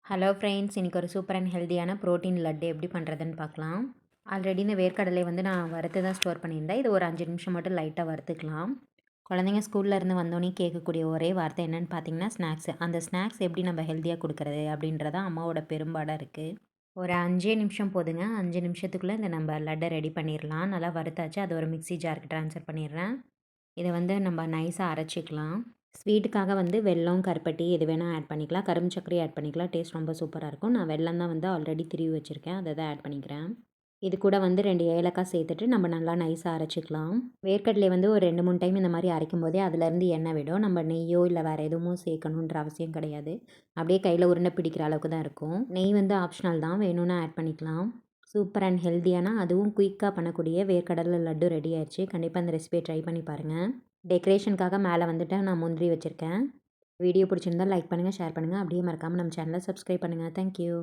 Hello friends, இன்றைக்கி ஒரு super and ஹெல்த்தியான ப்ரோட்டீன் லட்டு எப்படி பண்ணுறதுன்னு பார்க்கலாம். ஆல்ரெடி இந்த வேர்க்கடலை வந்து நான் வறுத்து தான் ஸ்டோர் பண்ணியிருந்தேன். இது ஒரு 5 நிமிஷம் மட்டும் லைட்டாக வறுத்துக்கலாம். குழந்தைங்க ஸ்கூல்லேருந்து வந்தோடனே கேட்கக்கூடிய ஒரே வார்த்தை என்னென்னு பார்த்தீங்கன்னா ஸ்நாக்ஸு. அந்த ஸ்நாக்ஸ் எப்படி நம்ம ஹெல்த்தியாக கொடுக்குறது அப்படின்றத அம்மாவோட பெரும்பாடாக இருக்குது. ஒரு 5 நிமிஷம் போதுங்க. 5 நிமிஷத்துக்குள்ளே இந்த நம்ம லட்டை ரெடி பண்ணிடலாம். நல்லா வறுத்தாச்சு. அதை ஒரு மிக்ஸி ஜாருக்கு ட்ரான்ஸ்ஃபர் பண்ணிடுறேன். இதை வந்து நம்ம நைஸாக அரைச்சிக்கலாம். ஸ்வீட்டுக்காக வந்து வெல்லம், கருப்பட்டி எது வேணால் ஆட் பண்ணிக்கலாம். கரும்பு சர்க்கரையும் ஆட் பண்ணிக்கலாம். டேஸ்ட் ரொம்ப சூப்பராக இருக்கும். நான் வெல்லம் தான் வந்து ஆல்ரெடி திருவி வச்சுருக்கேன். அதை தான் ஆட் பண்ணிக்கிறேன். இது கூட வந்து 2 ஏலக்காய் சேர்த்துட்டு நம்ம நல்லா நைஸாக அரைச்சிக்கலாம். வேர்க்கடலை வந்து ஒரு 2, 3 டைம் இந்த மாதிரி அரைக்கும் போதே அதுலேருந்து எண்ணெய் விடும். நம்ம நெய்யோ இல்லை வேறு எதுவும் சேர்க்கணுன்ற அவசியம் கிடையாது. அப்படியே கையில் உருண்டை பிடிக்கிற அளவுக்கு தான் இருக்கும். நெய் வந்து ஆப்ஷனல் தான், வேணும்னா ஆட் பண்ணிக்கலாம். சூப்பர் அண்ட் ஹெல்த்தியான அதுவும் குயிக்காக பண்ணக்கூடிய வேர்க்கடலை லட்டு ரெடி ஆயிடுச்சு. கண்டிப்பாக இந்த ரெசிபியை ட்ரை பண்ணி பாருங்கள். டெக்கரேஷனுக்காக மேலே வந்துட்டு நான் முந்திரி வச்சுருக்கேன். வீடியோ பிடிச்சிருந்தால் லைக் பண்ணுங்கள், ஷேர் பண்ணுங்கள். அப்படியே மறக்காமல் நம்ம சேனலை சப்ஸ்கிரைப் பண்ணுங்கள். தேங்க்யூ.